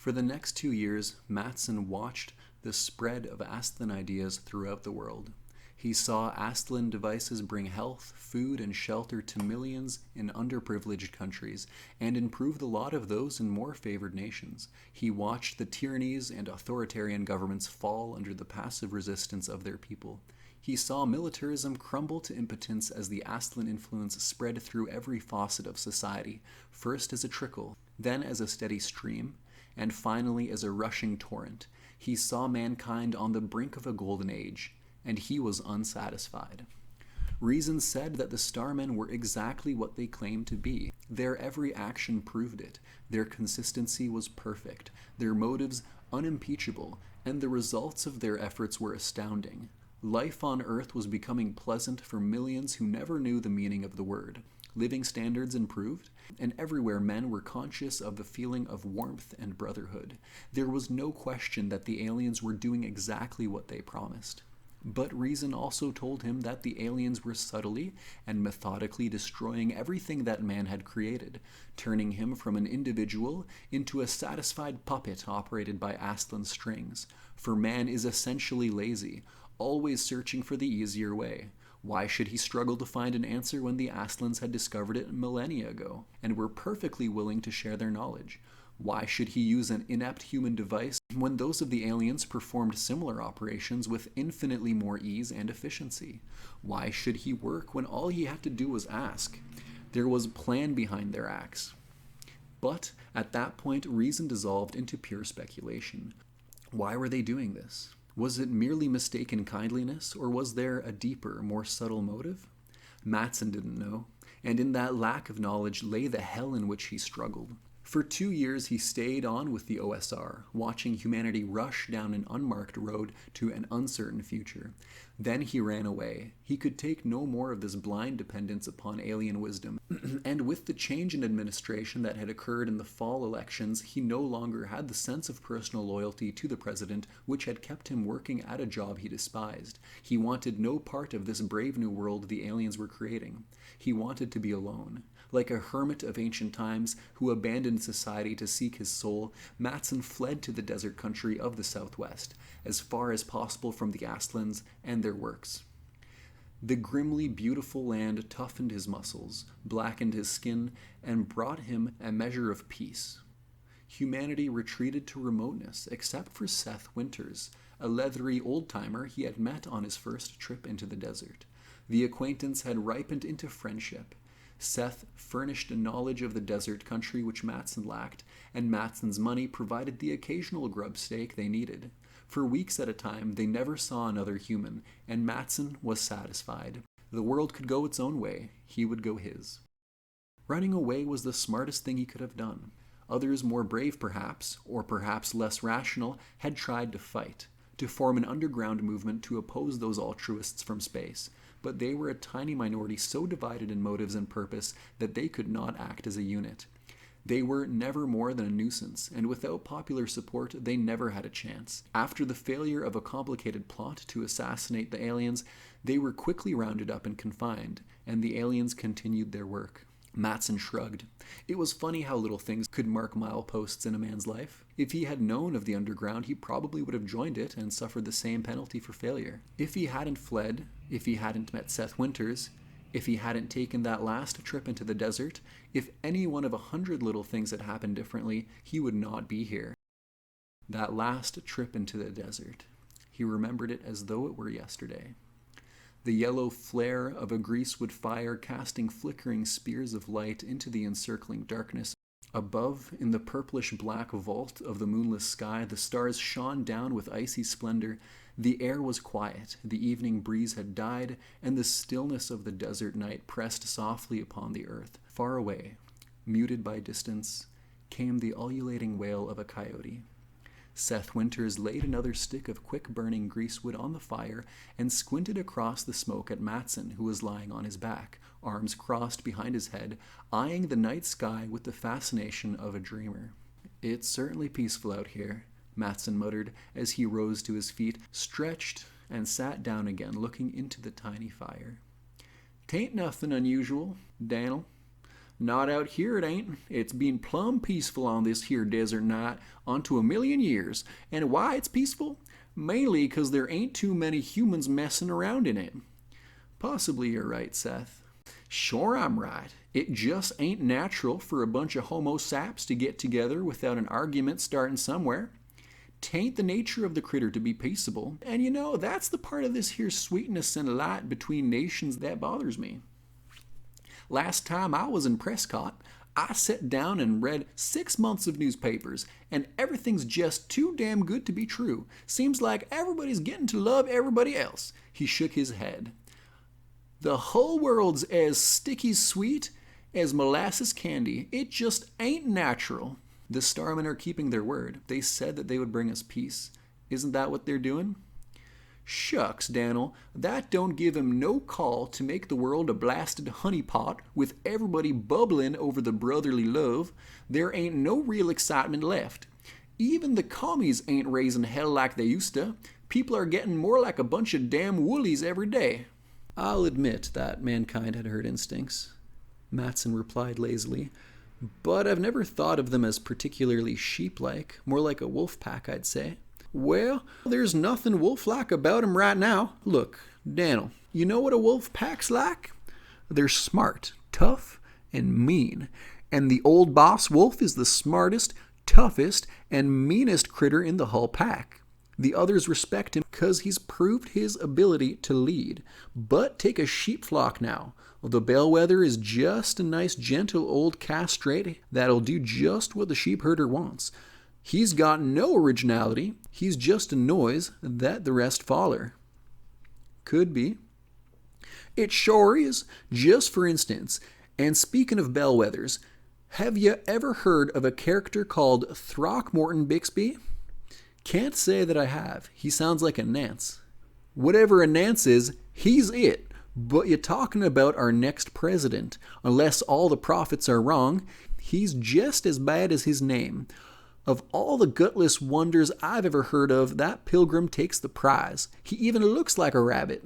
For the next 2 years, Matson watched the spread of Aslan ideas throughout the world. He saw Aslan devices bring health, food, and shelter to millions in underprivileged countries and improve the lot of those in more favored nations. He watched the tyrannies and authoritarian governments fall under the passive resistance of their people. He saw militarism crumble to impotence as the Aslan influence spread through every facet of society, first as a trickle, then as a steady stream, and finally as a rushing torrent. He saw mankind on the brink of a golden age, and he was unsatisfied. Reason said that the Starmen were exactly what they claimed to be. Their every action proved it. Their consistency was perfect, their motives unimpeachable, and the results of their efforts were astounding. Life on Earth was becoming pleasant for millions who never knew the meaning of the word. Living standards improved, and everywhere men were conscious of the feeling of warmth and brotherhood. There was no question that the aliens were doing exactly what they promised. But reason also told him that the aliens were subtly and methodically destroying everything that man had created, turning him from an individual into a satisfied puppet operated by Aslan strings. For man is essentially lazy, always searching for the easier way. Why should he struggle to find an answer when the Aslans had discovered it millennia ago, and were perfectly willing to share their knowledge? Why should he use an inept human device when those of the aliens performed similar operations with infinitely more ease and efficiency? Why should he work when all he had to do was ask? There was a plan behind their acts. But at that point, reason dissolved into pure speculation. Why were they doing this? Was it merely mistaken kindliness, or was there a deeper, more subtle motive? Matson didn't know, and in that lack of knowledge lay the hell in which he struggled. For 2 years he stayed on with the OSR, watching humanity rush down an unmarked road to an uncertain future. Then he ran away. He could take no more of this blind dependence upon alien wisdom. And with the change in administration that had occurred in the fall elections, he no longer had the sense of personal loyalty to the president which had kept him working at a job he despised. He wanted no part of this brave new world the aliens were creating. He wanted to be alone. Like a hermit of ancient times who abandoned society to seek his soul, Matson fled to the desert country of the southwest, as far as possible from the Aslans and their works. The grimly beautiful land toughened his muscles, blackened his skin, and brought him a measure of peace. Humanity retreated to remoteness, except for Seth Winters, a leathery old-timer he had met on his first trip into the desert. The acquaintance had ripened into friendship. Seth furnished a knowledge of the desert country which Matson lacked, and Matson's money provided the occasional grub steak they needed. For weeks at a time, they never saw another human, and Matson was satisfied. The world could go its own way. He would go his. Running away was the smartest thing he could have done. Others, more brave perhaps, or perhaps less rational, had tried to fight, to form an underground movement to oppose those altruists from space. But they were a tiny minority so divided in motives and purpose that they could not act as a unit. They were never more than a nuisance, and without popular support, they never had a chance. After the failure of a complicated plot to assassinate the aliens, they were quickly rounded up and confined, and the aliens continued their work. Matson shrugged. It was funny how little things could mark mileposts in a man's life. If he had known of the underground, he probably would have joined it and suffered the same penalty for failure. If he hadn't fled, if he hadn't met Seth Winters, if he hadn't taken that last trip into the desert, if any one of 100 little things had happened differently, he would not be here. That last trip into the desert. He remembered it as though it were yesterday. The yellow flare of a greasewood fire casting flickering spears of light into the encircling darkness. Above, in the purplish-black vault of the moonless sky, the stars shone down with icy splendor. The air was quiet, the evening breeze had died, and the stillness of the desert night pressed softly upon the earth. Far away, muted by distance, came the ululating wail of a coyote. Seth Winters laid another stick of quick-burning greasewood on the fire and squinted across the smoke at Matson, who was lying on his back, arms crossed behind his head, eyeing the night sky with the fascination of a dreamer. "It's certainly peaceful out here," Matson muttered as he rose to his feet, stretched, and sat down again, looking into the tiny fire. "'Tain't nothing unusual, Dan'l. Not out here, it ain't. It's been plumb peaceful on this here desert night unto 1,000,000 years. And why it's peaceful? Mainly 'cause there ain't too many humans messing around in it. Possibly you're right, Seth. Sure I'm right. It just ain't natural for a bunch of homo saps to get together without an argument starting somewhere. 'Tain't the nature of the critter to be peaceable. And that's the part of this here sweetness and light between nations that bothers me. Last time I was in Prescott, I sat down and read 6 months of newspapers, and everything's just too damn good to be true. Seems like everybody's getting to love everybody else. He shook his head. The whole world's as sticky sweet as molasses candy. It just ain't natural. The Starmen are keeping their word. They said that they would bring us peace. Isn't that what they're doing? Shucks, Daniel, that don't give him no call to make the world a blasted honeypot with everybody bubbling over the brotherly love. There ain't no real excitement left. Even the commies ain't raising hell like they used to. People are getting more like a bunch of damn woolies every day. I'll admit that mankind had hurt instincts, Matson replied lazily, but I've never thought of them as particularly sheep-like, more like a wolf pack, I'd say. Well, there's nothing wolf-like about 'em right now. Look, Daniel, you know what a wolf pack's like? They're smart, tough, and mean. And the old boss wolf is the smartest, toughest, and meanest critter in the whole pack. The others respect him because he's proved his ability to lead. But take a sheep flock now. The bellwether is just a nice, gentle old castrate that'll do just what the sheep herder wants. He's got no originality. He's just a noise that the rest foller. Could be. It sure is. Just for instance, and speaking of bellwethers, have you ever heard of a character called Throckmorton Bixby? Can't say that I have. He sounds like a Nance. Whatever a Nance is, he's it. But you're talking about our next president. Unless all the prophets are wrong, he's just as bad as his name. Of all the gutless wonders I've ever heard of, that pilgrim takes the prize. He even looks like a rabbit.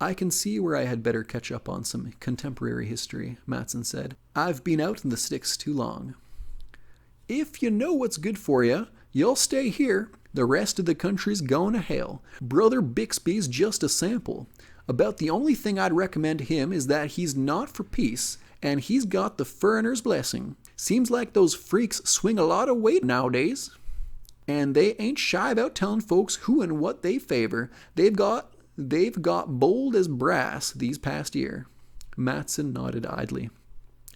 I can see where I had better catch up on some contemporary history, Matson said. I've been out in the sticks too long. If you know what's good for you, you'll stay here. The rest of the country's going to hell. Brother Bixby's just a sample. About the only thing I'd recommend him is that he's not for peace, and he's got the foreigner's blessing. Seems like those freaks swing a lot of weight nowadays. And they ain't shy about telling folks who and what they favor. They've got bold as brass these past year. Matson nodded idly,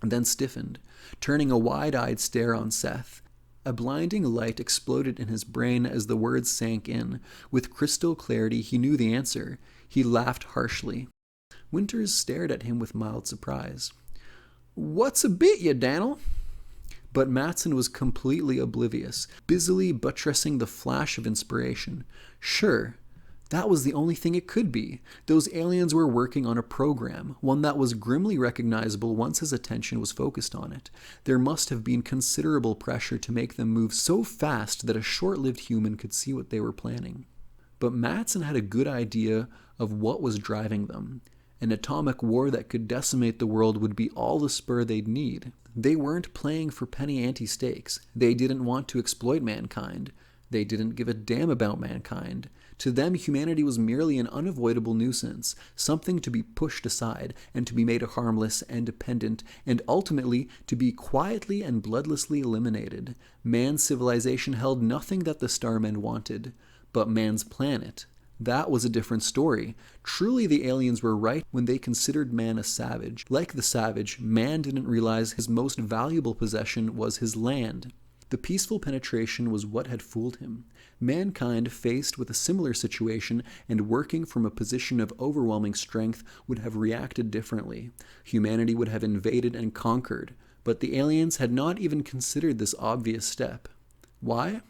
then stiffened, turning a wide-eyed stare on Seth. A blinding light exploded in his brain as the words sank in. With crystal clarity, he knew the answer. He laughed harshly. Winters stared at him with mild surprise. What's a bit, you Daniel? But Matson was completely oblivious, busily buttressing the flash of inspiration. Sure, that was the only thing it could be. Those aliens were working on a program, one that was grimly recognizable once his attention was focused on it. There must have been considerable pressure to make them move so fast that a short-lived human could see what they were planning. But Matson had a good idea of what was driving them. An atomic war that could decimate the world would be all the spur they'd need. They weren't playing for penny ante stakes. They didn't want to exploit mankind. They didn't give a damn about mankind. To them, humanity was merely an unavoidable nuisance, something to be pushed aside and to be made harmless and dependent, and ultimately to be quietly and bloodlessly eliminated. Man's civilization held nothing that the Starmen wanted, but man's planet. That was a different story. Truly, the aliens were right when they considered man a savage. Like the savage, man didn't realize his most valuable possession was his land. The peaceful penetration was what had fooled him. Mankind, faced with a similar situation and working from a position of overwhelming strength, would have reacted differently. Humanity would have invaded and conquered. But the aliens had not even considered this obvious step. Why?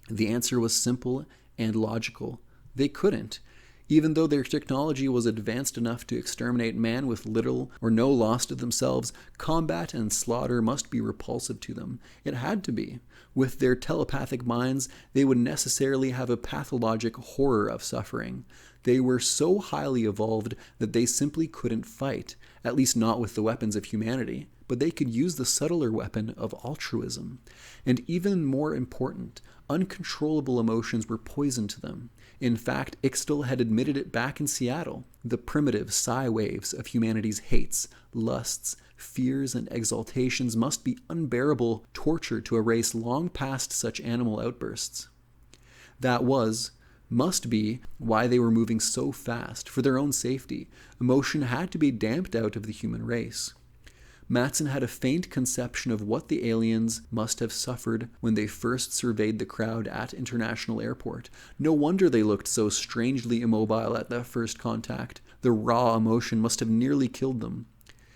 The answer was simple and logical. They couldn't. Even though their technology was advanced enough to exterminate man with little or no loss to themselves, combat and slaughter must be repulsive to them. It had to be. With their telepathic minds, they would necessarily have a pathologic horror of suffering. They were so highly evolved that they simply couldn't fight. at least not with the weapons of humanity, but they could use the subtler weapon of altruism. And even more important, uncontrollable emotions were poison to them. In fact, Ixtal had admitted it back in Seattle. The primitive psi waves of humanity's hates, lusts, fears, and exaltations must be unbearable torture to a race long past such animal outbursts. That must be why they were moving so fast. For their own safety, emotion had to be damped out of the human race. Matson had a faint conception of what the aliens must have suffered when they first surveyed the crowd at International Airport. No wonder they looked so strangely immobile at that first contact. The raw emotion must have nearly killed them.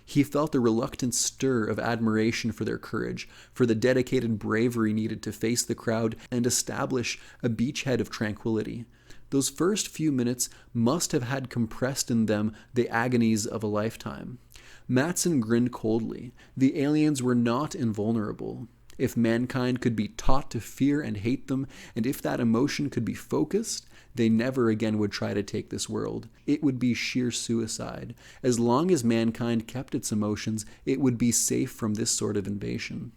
He felt a reluctant stir of admiration for their courage, for the dedicated bravery needed to face the crowd and establish a beachhead of tranquility. Those first few minutes must have had compressed in them the agonies of a lifetime. Matson grinned coldly. The aliens were not invulnerable. If mankind could be taught to fear and hate them, and if that emotion could be focused, they never again would try to take this world. It would be sheer suicide. As long as mankind kept its emotions, it would be safe from this sort of invasion.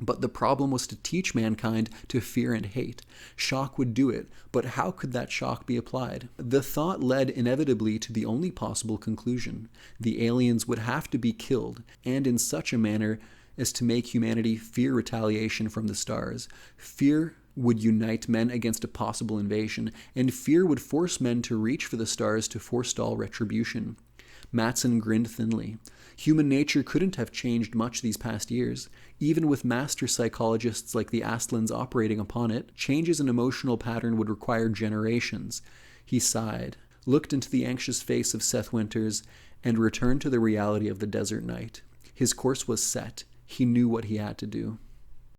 But the problem was to teach mankind to fear and hate. Shock would do it, but how could that shock be applied? The thought led inevitably to the only possible conclusion. The aliens would have to be killed, and in such a manner as to make humanity fear retaliation from the stars. Fear would unite men against a possible invasion, and fear would force men to reach for the stars to forestall retribution. Matson grinned thinly. Human nature couldn't have changed much these past years. Even with master psychologists like the Astlins operating upon it, changes in emotional pattern would require generations. He sighed, looked into the anxious face of Seth Winters, and returned to the reality of the desert night. His course was set. He knew what he had to do.